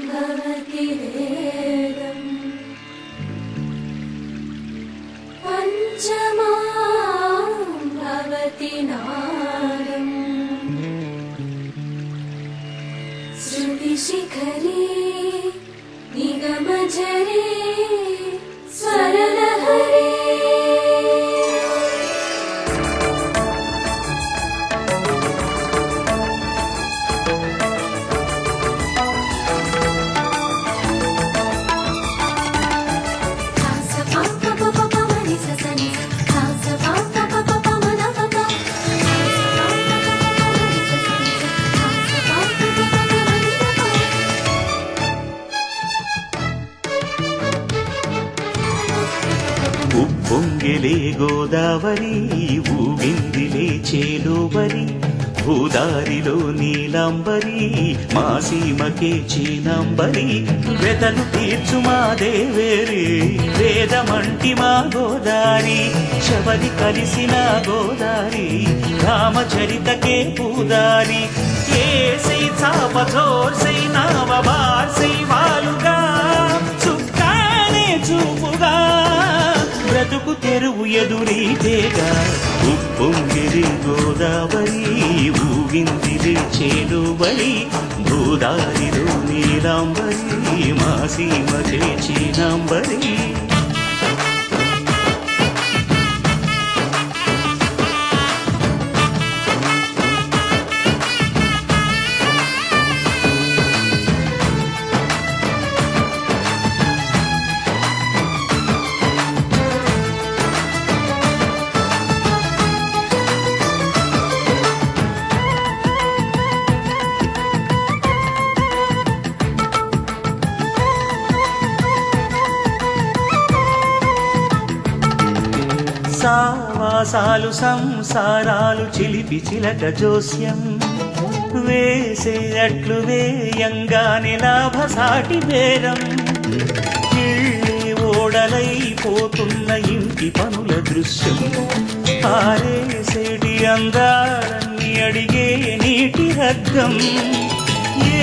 भवति वेदम् पञ्चमां भवति नादम् श्रुतिशिखरे निगमझरे स्वरलहरे ఉప్పొంగిలే గోదావరి ఊగిందిలే చేలోబరి భూదారిలో నీలాంబరి మా సీమకే చీనాంబరి వెతలు తీర్చు మా దేవేరి వేదమంటి మా గోదారి శబరి కలిసిన గోదారి రామచరితకే పూదారి ఏసై చాపచోర్సై నావబార్సై వాలుగా చుక్కానే చూపుగా బ్రతుకు తెరువు ఎదురీతేగా ఉప్పొంగిరి గోదావరి ఊగిందిరి చేలువరి భూదారిలో నీలాంబరి మా సీమకే చీనాంబరి సావాసాలు సంసారాలు చిలిపి చిలక జోస్యం వేసే అట్లు వేయంగానే లాభసాటి బేరం ఇళ్ళే ఓడలైపోతున్న ఇంటి పనుల దృశ్యం ఆరేసేటి అందాలన్నీ అడిగే నీటి హద్దం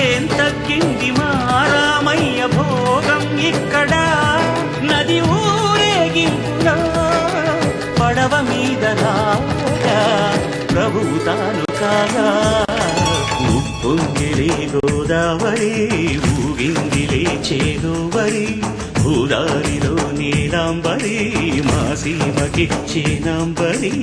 ఏం తగ్గింది మా రామయ్య భోగం ఇక్కడ నది ఊరేగింపులో పడవ మీద రాగా ప్రభువు తాను కాగా ఉప్పొంగిలే గోదావరి ఊగిందిలే చేలోవరి భూదారిలో నీలాంబరి మా సీమకి చీనాంబరి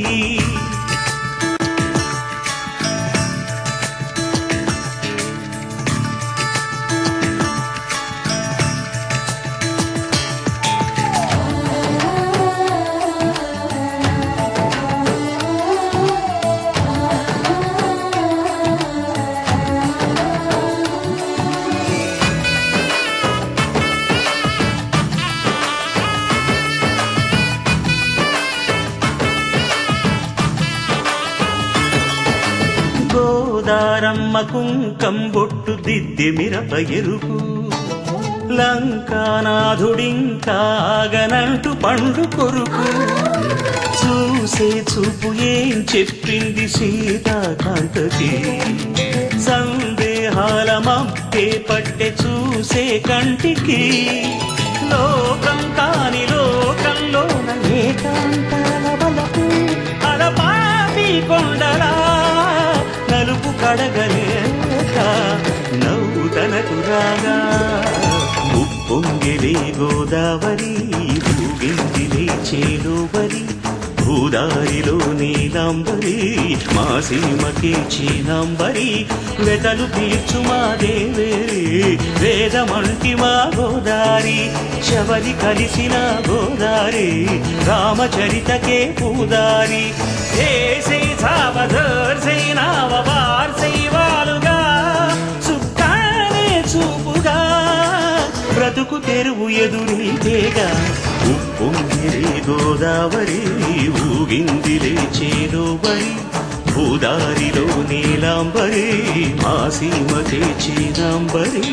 గోదారమ్మ కుంకం బొట్టు దిద్ది మిరప ఎరుపు లంకానాథుడింకాగనంటూ పండు కొరుకు చూసే చూపు ఏం చెప్పింది సీతాకాంతకి సందేహాల మప్పే పట్టె చూసే కంటికి లోకం కాని లోకంలోన ఏకాంతాల వలపు అలపాపి కొండలా నలుపు కడగలేక నవ్వు తనకు రాగా ఉప్పొంగిలే గోదావరి ఊగిందిలే చేలోబరి భూదారిలో నీలాంబరి మా సీమకే చీనాంబరి వెతలు తీర్చు మా దేవేరి వేదమంటి మా గోదారి శబరి కలిసిన గోదారి రామచరితకే పూదారి ఏసై చావధర్సై నావబార్సై వాలుగా చుక్కానే చూపుగా బ్రతుకు తెరువు ఎదురీతేగా ఉప్పొంగిలే గోదావరి ఊగిందిలే చేలోబరి భూదారిలో నీలాంబరి మా సీమకే చీనాంబరి